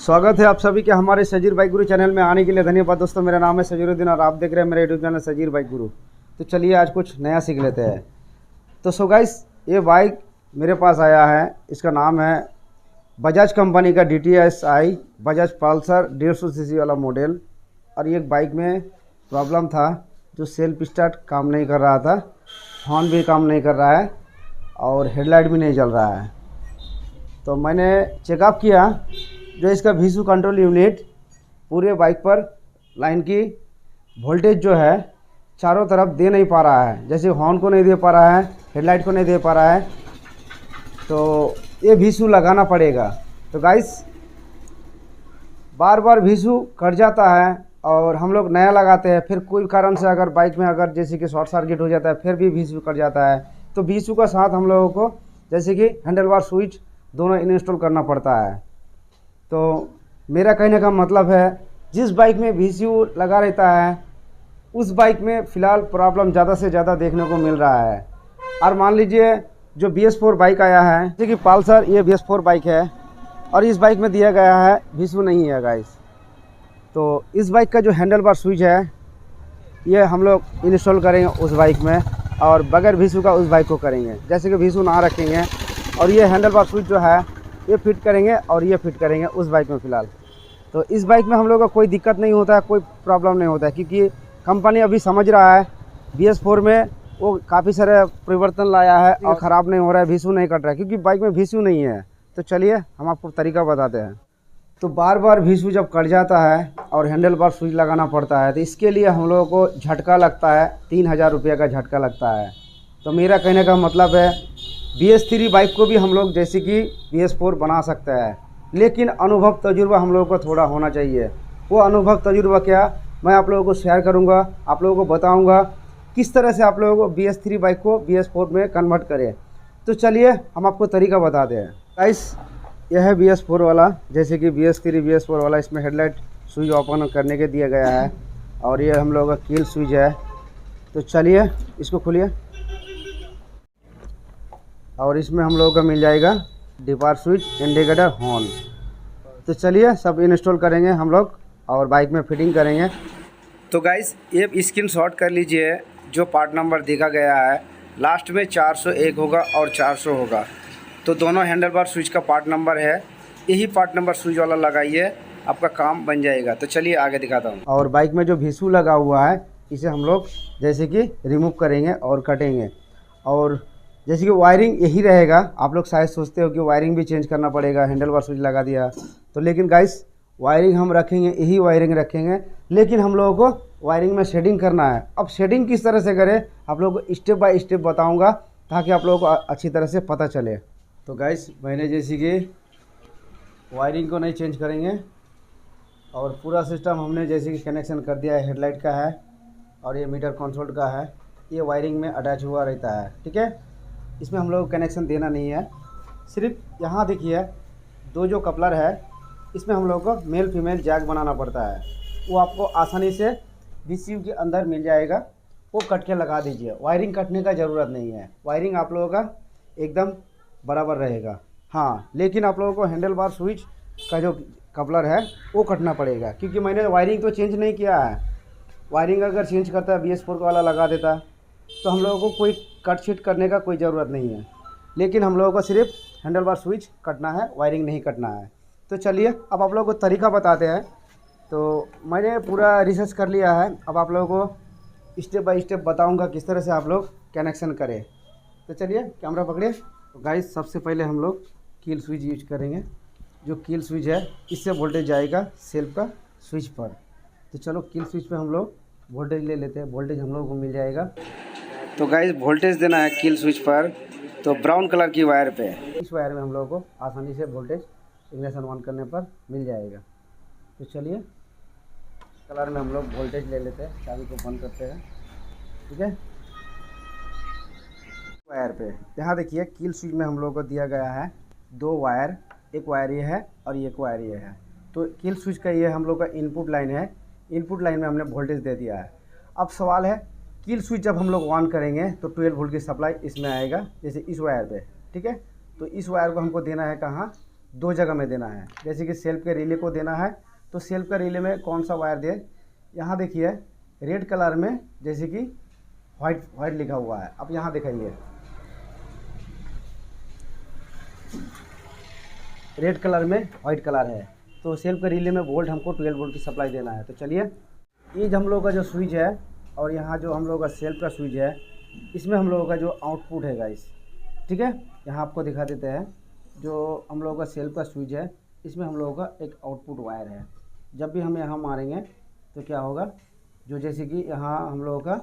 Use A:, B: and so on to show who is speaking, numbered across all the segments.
A: स्वागत है आप सभी के हमारे सजीर बाइक गुरु चैनल में आने के लिए धन्यवाद। दोस्तों मेरा नाम है सजीरुद्दीन और आप देख रहे हैं मेरा यूट्यूब चैनल सजीर बाइक गुरु। तो चलिए आज कुछ नया सीख लेते हैं। तो सो गाइस, ये बाइक मेरे पास आया है, इसका नाम है बजाज कंपनी का DTSI बजाज पल्सर 150 सीसी वाला मॉडल। और ये बाइक में प्रॉब्लम था, जो सेल्फ स्टार्ट काम नहीं कर रहा था, हॉर्न भी काम नहीं कर रहा है और हेडलाइट भी नहीं जल रहा है। तो मैंने चेकअप किया, जो इसका VSU कंट्रोल यूनिट पूरे बाइक पर लाइन की वोल्टेज जो है चारों तरफ दे नहीं पा रहा है। जैसे हॉर्न को नहीं दे पा रहा है, हेडलाइट को नहीं दे पा रहा है, तो ये VSU लगाना पड़ेगा। तो गाइस, बार बार VSU कट जाता है और हम लोग नया लगाते हैं, फिर कोई कारण से अगर बाइक में अगर जैसे कि शॉर्ट सर्किट हो जाता है, फिर भी VSU कट जाता है। तो VSU का साथ हम लोगों को जैसे कि हैंडल बार स्विच दोनों इंस्टॉल करना पड़ता है। तो मेरा कहने का मतलब है, जिस बाइक में VSU लगा रहता है उस बाइक में फ़िलहाल प्रॉब्लम ज़्यादा से ज़्यादा देखने को मिल रहा है। और मान लीजिए जो BS4 बाइक आया है, जैसे कि पल्सर, ये BS4 बाइक है और इस बाइक में दिया गया है VSU नहीं है गाइस। तो इस बाइक का जो हैंडल बार स्विच है ये हम लोग इंस्टॉल करेंगे उस बाइक में, और बगैर VSU का उस बाइक को करेंगे। जैसे कि VSU ना रखेंगे और ये हैंडल बार स्विच जो है ये फिट करेंगे और ये फिट करेंगे उस बाइक में फ़िलहाल। तो इस बाइक में हम लोग का कोई दिक्कत नहीं होता है, कोई प्रॉब्लम नहीं होता है, क्योंकि कंपनी अभी समझ रहा है BS4 में वो काफ़ी सारे परिवर्तन लाया है और ख़राब नहीं हो रहा है, VSU नहीं कट रहा है, क्योंकि बाइक में VSU नहीं है। तो चलिए हम आपको तरीका बताते हैं। तो बार बार VSU जब कट जाता है और हैंडल बार स्विच लगाना पड़ता है, तो इसके लिए हम लोगों को झटका लगता है, 3000 रुपये का झटका लगता है। तो मेरा कहने का मतलब है, BS3 बाइक को भी हम लोग जैसे कि BS4 बना सकते हैं, लेकिन अनुभव तजुर्बा हम लोगों को थोड़ा होना चाहिए। वो अनुभव तजुर्बा क्या, मैं आप लोगों को शेयर करूंगा, आप लोगों को बताऊंगा किस तरह से आप लोगों को BS3 बाइक को BS4 में कन्वर्ट करें। तो चलिए हम आपको तरीका बताते हैं। गाइस, यह है BS4 वाला, जैसे कि BS3 BS4 वाला, इसमें हेडलाइट स्विच ओपन करने के दिया गया है और ये हम लोगों का कील स्विच है। तो चलिए इसको खोलिए और इसमें हम लोगों का मिल जाएगा डिपार स्विच, इंडिकेटर, हॉर्न। तो चलिए सब इंस्टॉल करेंगे हम लोग और बाइक में फिटिंग करेंगे। तो गाइस, ये स्क्रीनशॉट कर लीजिए, जो पार्ट नंबर दिखा गया है लास्ट में 401 होगा और 400 होगा। तो दोनों हैंडल बार स्विच का पार्ट नंबर है, यही पार्ट नंबर स्विच वाला लगाइए, आपका काम बन जाएगा। तो चलिए आगे दिखाता हूँ। और बाइक में जो VSU लगा हुआ है इसे हम लोग जैसे कि रिमूव करेंगे और कटेंगे। और जैसे कि वायरिंग यही रहेगा, आप लोग शायद सोचते हो कि वायरिंग भी चेंज करना पड़ेगा, हैंडल बार स्विच लगा दिया तो, लेकिन गाइस वायरिंग हम रखेंगे, यही वायरिंग रखेंगे, लेकिन हम लोगों को वायरिंग में शेडिंग करना है। अब शेडिंग किस तरह से करें आप लोगों को स्टेप बाय स्टेप बताऊंगा, ताकि आप लोगों को अच्छी तरह से पता चले। तो गाइस, मैंने जैसे कि वायरिंग को नहीं चेंज करेंगे और पूरा सिस्टम हमने जैसे कि कनेक्शन कर दिया है, हेडलाइट का है और ये मीटर कंसोल का है, ये वायरिंग में अटैच हुआ रहता है, ठीक है। इसमें हम लोग को कनेक्शन देना नहीं है, सिर्फ यहाँ देखिए दो जो कपलर है, इसमें हम लोग को मेल फीमेल जैक बनाना पड़ता है। वो आपको आसानी से VSU के अंदर मिल जाएगा, वो कट के लगा दीजिए। वायरिंग कटने का ज़रूरत नहीं है, वायरिंग आप लोगों का एकदम बराबर रहेगा। हाँ, लेकिन आप लोगों को हैंडल बार स्विच का जो कपलर है वो कटना पड़ेगा, क्योंकि मैंने वायरिंग तो चेंज नहीं किया है। वायरिंग अगर चेंज करता है, BS4 वाला लगा देता तो हम लोगों को कोई कट शीट करने का कोई ज़रूरत नहीं है, लेकिन हम लोगों को सिर्फ हैंडल बार स्विच कटना है, वायरिंग नहीं कटना है। तो चलिए अब आप लोगों को तरीका बताते हैं। तो मैंने पूरा रिसर्च कर लिया है, अब आप लोगों को स्टेप बाय स्टेप बताऊंगा किस तरह से आप लोग कनेक्शन करें। तो चलिए कैमरा पकड़िए। तो गाइस, सबसे पहले हम लोग कील स्विच यूज करेंगे। जो कील स्विच है इससे वोल्टेज जाएगा सेल्फ का स्विच पर। तो चलो कील स्विच पे हम लोग वोल्टेज ले लेते हैं, वोल्टेज हम लोग को मिल जाएगा। तो गाइस, वोल्टेज देना है कील स्विच पर, तो ब्राउन कलर की वायर पे, इस वायर में हम लोगों को आसानी से वोल्टेज इग्निशन ऑन करने पर मिल जाएगा। तो चलिए कलर में हम लोग वोल्टेज ले लेते हैं, चाबी को बंद करते हैं, ठीक है। वायर पे यहाँ देखिए कील स्विच में हम लोगों को दिया गया है दो वायर, एक वायर ये है और एक वायर ये है। तो कील स्विच का ये हम लोग का इनपुट लाइन है, इनपुट लाइन में हमने वोल्टेज दे दिया है। अब सवाल है, कील स्विच जब हम लोग ऑन करेंगे तो 12 वोल्ट की सप्लाई इसमें आएगा, जैसे इस वायर पे, ठीक है। तो इस वायर को हमको देना है कहाँ, दो जगह में देना है। जैसे कि सेल्फ के रिले को देना है, तो सेल्फ का रिले में कौन सा वायर दे, यहाँ देखिए रेड कलर में जैसे कि वाइट लिखा हुआ है। अब यहाँ दिखाइए रेड कलर में वाइट कलर है, तो सेल्फ के रिले में वोल्ट हमको 12 वोल्ट की सप्लाई देना है। तो चलिए, ये हम लोगों का जो स्विच है और यहाँ जो हम लोगों का सेल्फ का स्विच है, इसमें हम लोगों का जो आउटपुट है गाइस, ठीक है, यहाँ आपको दिखा देते हैं। जो हम लोगों का सेल्फ का स्विच है, इसमें हम लोगों का एक आउटपुट वायर है। जब भी हम यहाँ मारेंगे तो क्या होगा, जो जैसे कि यहाँ हम लोगों का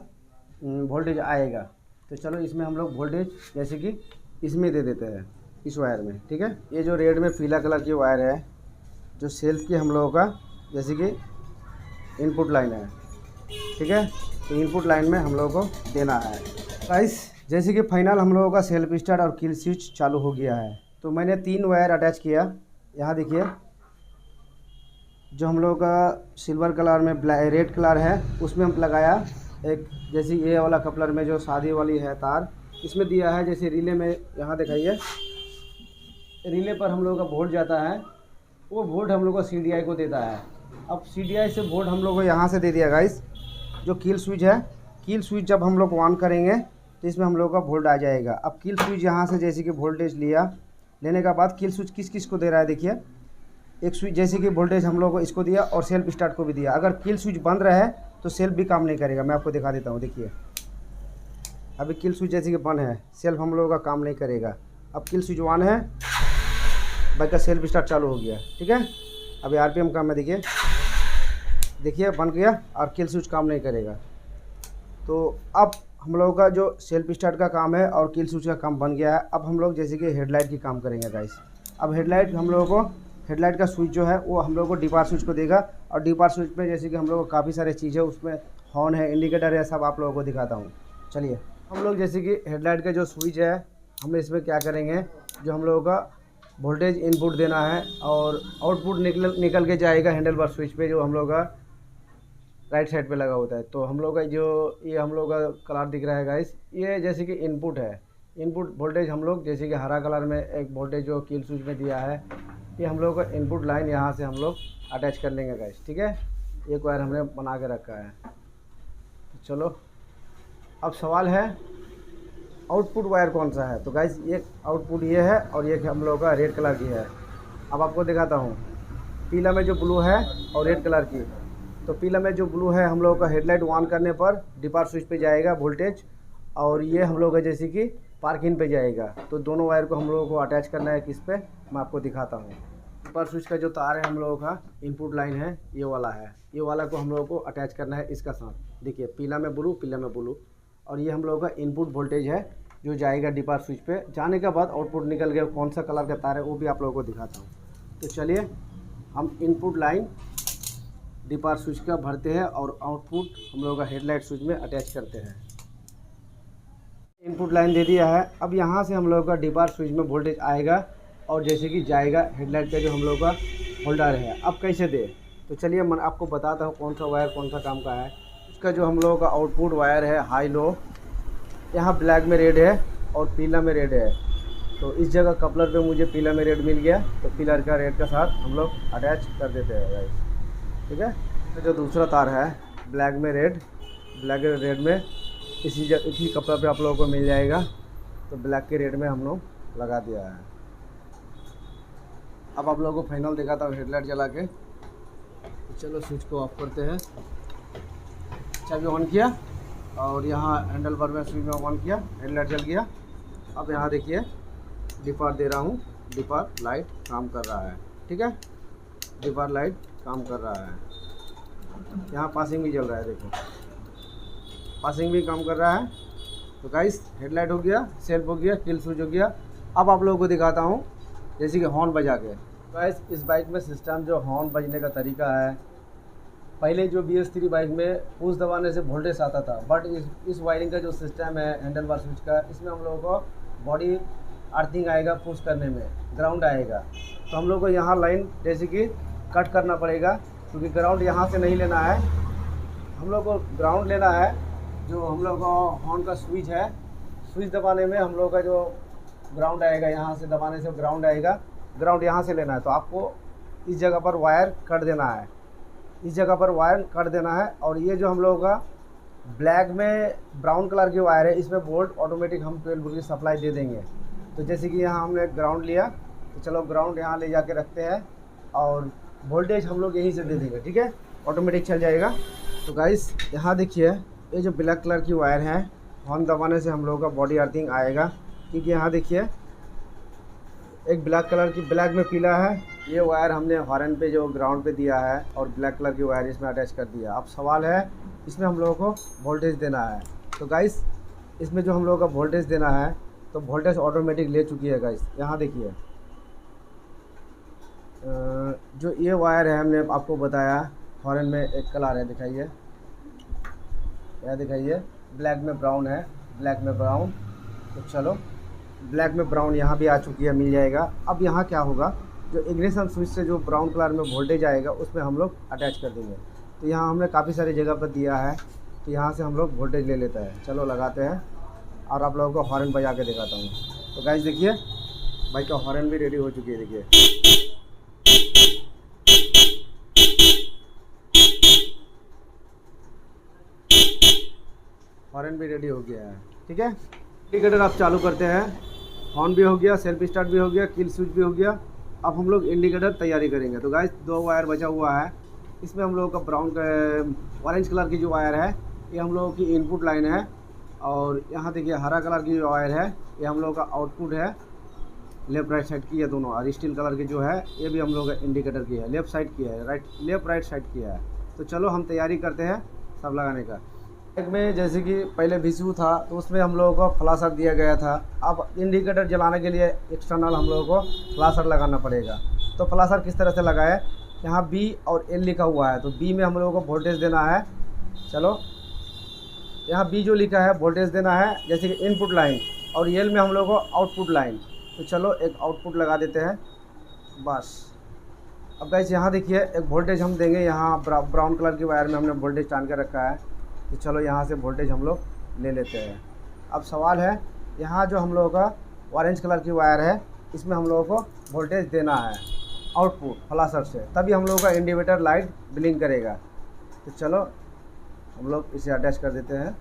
A: वोल्टेज आएगा। तो चलो इसमें हम लोग वोल्टेज जैसे कि इसमें दे देते हैं, इस वायर में, ठीक है। ये जो रेड में पीला कलर की वायर है, जो सेल्फ की हम लोगों का जैसे कि इनपुट लाइन है, ठीक है। तो इनपुट लाइन में हम लोगों को देना है गाइस। जैसे कि फाइनल हम लोगों का सेल्फ स्टार्ट और किल स्विच चालू हो गया है। तो मैंने 3 वायर अटैच किया। यहाँ देखिए, जो हम लोगों का सिल्वर कलर में रेड कलर है, उसमें हम लगाया एक, जैसे ये वाला कपलर में जो शादी वाली है तार, इसमें दिया है। जैसे रिले में यहाँ दिखाइए, रिले पर हम लोगों का वोल्ट जाता है, वो वोल्ट हम लोग को CDI को देता है। अब CDI से वोल्ट हम लोग को यहाँ से दे दिया गाइस। जो किल स्विच है, किल स्विच जब हम लोग ऑन करेंगे तो इसमें हम लोग का वोल्ट आ जाएगा। अब किल स्विच यहाँ से जैसे कि वोल्टेज लेने के बाद किल स्विच किस किस को दे रहा है, देखिए एक स्विच जैसे कि वोल्टेज हम लोग को इसको दिया और सेल्फ स्टार्ट को भी दिया। अगर किल स्विच बंद रहे तो सेल्फ भी काम नहीं करेगा। मैं आपको दिखा देता हूँ, देखिए अभी किल स्विच जैसे कि बंद है, सेल्फ हम लोगों का काम नहीं करेगा। अब किल स्विच ऑन है, बाइक का सेल्फ स्टार्ट चालू हो गया, ठीक है। अभी RPM काम में देखिए बन गया और किल स्विच काम नहीं करेगा। तो अब हम लोगों का जो सेल्फ स्टार्ट का काम है और किल स्विच का काम बन गया है। अब हम लोग जैसे कि हेडलाइट की काम करेंगे गाइस। अब हेडलाइट हम लोगों को, हेडलाइट का स्विच जो है वो हम लोग को डीपार स्विच को देगा। और डीपार स्विच पे जैसे कि हम लोग को काफ़ी सारे चीज़ें, उसमें हॉर्न है, इंडिकेटर है, सब आप लोगों को दिखाता हूँ। चलिए, हम लोग जैसे कि हेडलाइट का जो स्विच है, हम इसमें क्या करेंगे, जो हम लोगों का वोल्टेज इनपुट देना है और आउटपुट निकल के जाएगा हैंडल बार स्विच पे, जो हम लोग का राइट साइड पे लगा होता है। तो हम लोग का जो ये हम लोग का कलर दिख रहा है गाइस, ये जैसे कि इनपुट है। इनपुट वोल्टेज हम लोग जैसे कि हरा कलर में एक वोल्टेज जो किल स्विच में दिया है, ये हम लोग का इनपुट लाइन यहाँ से हम लोग अटैच कर लेंगे गाइस, ठीक है। एक वायर हमने बना के रखा है। तो चलो, अब सवाल है आउटपुट वायर कौन सा है। तो गाइस ये आउटपुट ये है और ये हम लोग का रेड कलर की है। अब आपको दिखाता हूँ, पीला में जो ब्लू है और रेड कलर की। तो पीला में जो ब्लू है हम लोग का हेडलाइट ऑन करने पर डिपार स्विच पे जाएगा वोल्टेज, और ये हम लोग का जैसे कि पार्किंग पे जाएगा। तो दोनों वायर को हम लोगों को अटैच करना है किस पे, मैं आपको दिखाता हूँ। डिपार स्विच का जो तार है हम लोगों का इनपुट लाइन है, ये वाला है। ये वाला को हम लोगों को अटैच करना है इसका साथ। देखिए पीला में ब्लू, पीला में ब्लू, और ये हम लोगों का इनपुट वोल्टेज है जो जाएगा डिपार स्विच पे। जाने के बाद आउटपुट निकल गया, कौन सा कलर का तार है वो भी आप लोगों को दिखाता हूँ। तो चलिए, हम इनपुट लाइन डिपार स्विच का भरते हैं और आउटपुट हम लोगों का हेडलाइट स्विच में अटैच करते हैं। इनपुट लाइन दे दिया है। अब यहाँ से हम लोगों का डिपार स्विच में वोल्टेज आएगा और जैसे कि जाएगा हेडलाइट का जो हम लोगों का होल्डर है। अब कैसे दे, तो चलिए मैं आपको बताता हूँ कौन सा वायर कौन सा काम का है। इसका जो हम लोगों का आउटपुट वायर है हाई लो, यहाँ ब्लैक में रेड है और पीला में रेड है। तो इस जगह कपलर पे मुझे पीला में रेड मिल गया, तो पीलर का रेड का साथ हम लोग अटैच कर देते हैं गाइस, ठीक है। तो जो दूसरा तार है ब्लैक में रेड, ब्लैक के रेड में इसी कपड़ा पे आप लोगों को मिल जाएगा। तो ब्लैक के रेड में हम लोग लगा दिया है। अब आप लोगों को फाइनल दिखाता हूँ हेडलाइट जला के। तो चलो स्विच को ऑफ करते हैं। चाबी ऑन किया और यहाँ हैंडल बार में स्विच में ऑन किया, हेडलाइट जल गया। अब यहाँ देखिए डिपार दे रहा हूँ, डिपार लाइट काम कर रहा है, ठीक है। डिपार लाइट काम कर रहा है। यहाँ पासिंग भी जल रहा है, देखो पासिंग भी काम कर रहा है। तो गाइस हेडलाइट हो गया, सेल्फ हो गया, किल स्विच हो गया। अब आप लोगों को दिखाता हूँ जैसे कि हॉर्न बजा के। गाइस इस बाइक में सिस्टम जो हॉर्न बजने का तरीका है, पहले जो BS3 बाइक में पुश दबाने से वोल्टेज आता था, बट इस वायरिंग का जो सिस्टम है हैंडल बार स्विच का, इसमें हम लोगों को बॉडी अर्थिंग आएगा, पुश करने में ग्राउंड आएगा। तो हम लोग को यहाँ लाइन जैसे कि कट करना पड़ेगा, क्योंकि ग्राउंड यहाँ से नहीं लेना है, हम लोग को ग्राउंड लेना है। जो हम लोग को हॉर्न का स्विच है, स्विच दबाने में हम लोग का जो ग्राउंड आएगा, यहाँ से दबाने से ग्राउंड आएगा। ग्राउंड यहाँ से लेना है, तो आपको इस जगह पर वायर कट देना है, इस जगह पर वायर कट देना है। और ये जो हम लोगों का ब्लैक में ब्राउन कलर की वायर है, इसमें वोल्ट ऑटोमेटिक हम 12 वोल्ट की सप्लाई दे देंगे। तो जैसे कि यहाँ हमने ग्राउंड लिया, तो चलो ग्राउंड यहाँ ले जाके रखते हैं और वोल्टेज हम लोग यहीं से दे देंगे, ठीक है, ऑटोमेटिक चल जाएगा। तो गाइस यहाँ देखिए, ये जो ब्लैक कलर की वायर है, हॉर्न दबाने से हम लोगों का बॉडी अर्थिंग आएगा। क्योंकि यहाँ देखिए एक ब्लैक कलर की, ब्लैक में पीला है, ये वायर हमने हॉर्न पे जो ग्राउंड पे दिया है और ब्लैक कलर की वायर इसमें अटैच कर दिया। अब सवाल है इसमें हम लोगों को वोल्टेज देना है। तो गाइस इसमें जो हम लोगों का वोल्टेज देना है, तो वोल्टेज ऑटोमेटिक ले चुकी है गाइस। यहाँ देखिए जो ये वायर है हमने आपको बताया, हॉर्न में एक कलर है, दिखाइए, यह दिखाइए, ब्लैक में ब्राउन है, ब्लैक में ब्राउन। तो चलो ब्लैक में ब्राउन यहाँ भी आ चुकी है, मिल जाएगा। अब यहाँ क्या होगा, जो इग्निशन स्विच से जो ब्राउन कलर में वोल्टेज आएगा उसमें हम लोग अटैच कर देंगे। तो यहाँ हमने काफ़ी सारी जगह पर दिया है, तो यहाँ से हम लोग वोल्टेज ले लेते हैं। चलो लगाते हैं और आप लोगों को हॉर्न बजा के दिखाता हूँ। तो गाइस देखिए बाइक का हॉर्न भी रेडी हो चुकी है, देखिए हॉर्न भी रेडी हो गया है, ठीक है। इंडिकेटर आप चालू करते हैं, हॉर्न भी हो गया, सेल्फ स्टार्ट भी हो गया, किल स्विच भी हो गया। अब हम लोग इंडिकेटर तैयारी करेंगे। तो गाइस 2 वायर बचा हुआ है, इसमें हम लोगों का ब्राउन ऑरेंज कलर की जो वायर है ये हम लोगों की इनपुट लाइन है, और यहाँ देखिए हरा कलर की जो वायर है ये हम लोगों का आउटपुट है, लेफ्ट राइट साइड की है दोनों। और स्टील कलर की जो है ये भी हम लोग इंडिकेटर की है, लेफ्ट साइड की है, लेफ्ट राइट साइड की है। तो चलो हम तैयारी करते हैं सब लगाने का। एक में जैसे कि पहले VCU था तो उसमें हम लोगों को फ्लाशर दिया गया था। अब इंडिकेटर जलाने के लिए एक्सटर्नल हम लोगों को फ्लाशर लगाना पड़ेगा। तो फ्लाशर किस तरह से लगाए, यहाँ B और L लिखा हुआ है, तो B में हम लोगों को वोल्टेज देना है। चलो यहाँ B जो लिखा है वोल्टेज देना है, जैसे कि इनपुट लाइन, और L में हम लोगों को आउटपुट लाइन। तो चलो एक आउटपुट लगा देते हैं बस। अब गाइस यहाँ देखिए एक वोल्टेज हम देंगे, यहाँ ब्राउन कलर की वायर में हमने वोल्टेज टान के रखा है। तो चलो यहाँ से वोल्टेज हम लोग ले लेते हैं। अब सवाल है यहाँ जो हम लोगों का ऑरेंज कलर की वायर है, इसमें हम लोगों को वोल्टेज देना है आउटपुट फ्लाशर से, तभी हम लोगों का इंडिकेटर लाइट ब्लिंक करेगा। तो चलो हम लोग इसे अटैच कर देते हैं।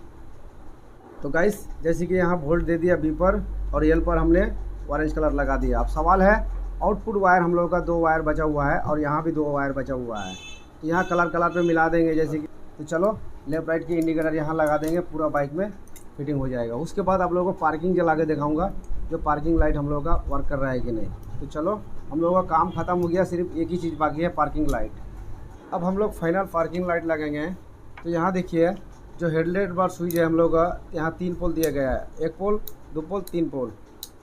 A: तो गाइस जैसे कि यहाँ वोल्ट दे दिया B पर और L पर हमने ऑरेंज कलर लगा दिया। अब सवाल है आउटपुट वायर हम लोगों का 2 वायर बचा हुआ है और यहाँ भी 2 वायर बचा हुआ है, तो यहाँ कलर पे मिला देंगे जैसे कि। तो चलो लेफ्ट राइट की इंडिकेटर यहाँ लगा देंगे, पूरा बाइक में फिटिंग हो जाएगा। उसके बाद आप लोगों को पार्किंग जला के दिखाऊंगा, जो पार्किंग लाइट हम लोगों का वर्क कर रहा है कि नहीं। तो चलो हम लोगों का काम ख़त्म हो गया, सिर्फ एक ही चीज़ बाकी है, पार्किंग लाइट। अब हम लोग फाइनल पार्किंग लाइट लगेंगे। तो यहाँ देखिए जो हेडलाइट बार स्विच है हम लोग का, यहाँ 3 पोल दिया गया है, 1 पोल 2 पोल 3 पोल।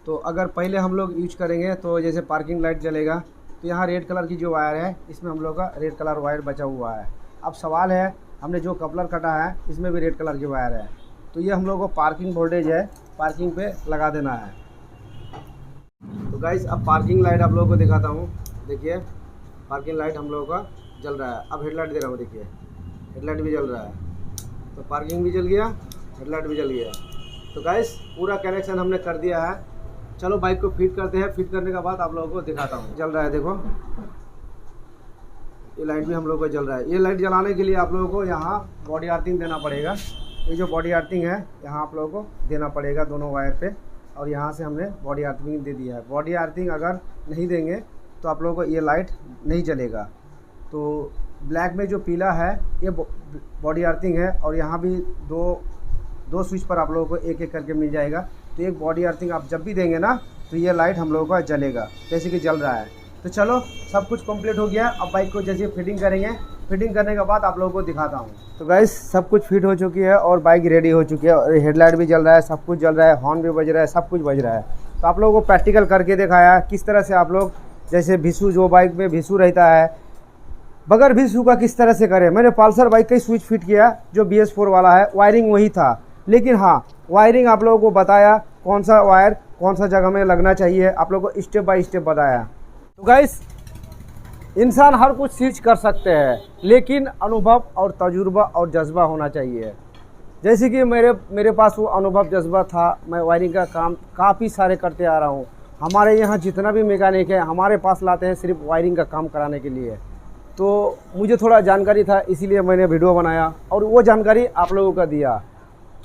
A: तो अगर पहले हम लोग यूज करेंगे तो जैसे पार्किंग लाइट जलेगा, तो यहाँ रेड कलर की जो वायर है इसमें हम लोग का रेड कलर वायर बचा हुआ है। अब सवाल है हमने जो कपलर कटा है इसमें भी रेड कलर की वायर है, तो ये हम लोग को पार्किंग वोल्टेज है, पार्किंग पे लगा देना है। तो गाइस अब पार्किंग लाइट आप लोगों को दिखाता हूँ। देखिए पार्किंग लाइट हम लोगों का जल रहा है। अब हेडलाइट दे रहा हूँ, देखिए हेडलाइट भी जल रहा है, तो पार्किंग भी जल गया, हेडलाइट भी जल गया। तो गाइस पूरा कनेक्शन हमने कर दिया है। चलो बाइक को फिट करते हैं, फिट करने के बाद आप लोगों को दिखाता हूँ। जल रहा है, देखो ये लाइट भी हम लोगों को जल रहा है। ये लाइट जलाने के लिए आप लोगों को यहाँ बॉडी अर्थिंग देना पड़ेगा। ये जो बॉडी अर्थिंग है यहाँ आप लोगों को देना पड़ेगा दोनों वायर पे, और यहाँ से हमने बॉडी अर्थिंग दे दिया है। बॉडी अर्थिंग अगर नहीं देंगे तो आप लोगों को ये लाइट नहीं जलेगा। तो ब्लैक में जो पीला है ये बॉडी अर्थिंग है, और यहाँ भी दो स्विच पर आप लोगों को एक एक करके मिल जाएगा। तो एक बॉडी अर्थिंग आप जब भी देंगे ना तो ये लाइट हम लोगों का जलेगा, जैसे कि जल रहा है। तो चलो सब कुछ कंप्लीट हो गया। अब बाइक को जैसे फिटिंग करेंगे, फिटिंग करने के बाद आप लोगों को दिखाता हूँ। तो गाइस सब कुछ फिट हो चुकी है और बाइक रेडी हो चुकी है, और हेडलाइट भी जल रहा है, सब कुछ जल रहा है, हॉर्न भी बज रहा है, सब कुछ बज रहा है। तो आप लोगों को प्रैक्टिकल करके दिखाया किस तरह से आप लोग, जैसे VCU जो बाइक में VCU रहता है, बगैर VCU का किस तरह से करें। मैंने पल्सर बाइक का ही स्विच फिट किया जो BS4 वाला है, वायरिंग वही था, लेकिन हाँ वायरिंग आप लोगों को बताया कौन सा वायर कौन सा जगह में लगना चाहिए, आप लोगों को स्टेप बाय स्टेप बताया। तो गाइस इंसान हर कुछ चीज़ कर सकते हैं, लेकिन अनुभव और तजुर्बा और जज्बा होना चाहिए। जैसे कि मेरे पास वो अनुभव जज्बा था, मैं वायरिंग का काम काफ़ी सारे करते आ रहा हूँ। हमारे यहाँ जितना भी मैकेनिक है हमारे पास लाते हैं सिर्फ वायरिंग का काम कराने के लिए। तो मुझे थोड़ा जानकारी था इसीलिए मैंने वीडियो बनाया और वो जानकारी आप लोगों को दिया।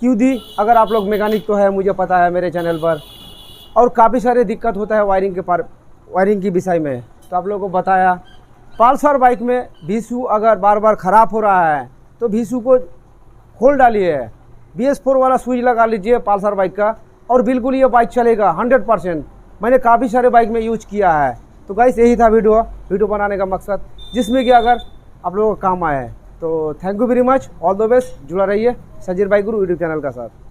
A: क्यों दी? अगर आप लोग मैकेनिक तो है, मुझे पता है मेरे चैनल पर, और काफ़ी सारे दिक्कत होता है वायरिंग की विषय में, तो आप लोगों को बताया। पल्सर बाइक में VCU अगर बार बार ख़राब हो रहा है तो VCU को खोल डालिए, BS4 वाला स्विच लगा लीजिए पल्सर बाइक का, और बिल्कुल ये बाइक चलेगा 100%। मैंने काफ़ी सारे बाइक में यूज किया है। तो गाइस यही था वीडियो बनाने का मकसद, जिसमें कि अगर आप लोगों को काम आए। तो thank you very much, all the best, जुड़ा रहिए सजीर बाइक गुरु यूट्यूब चैनल का साथ।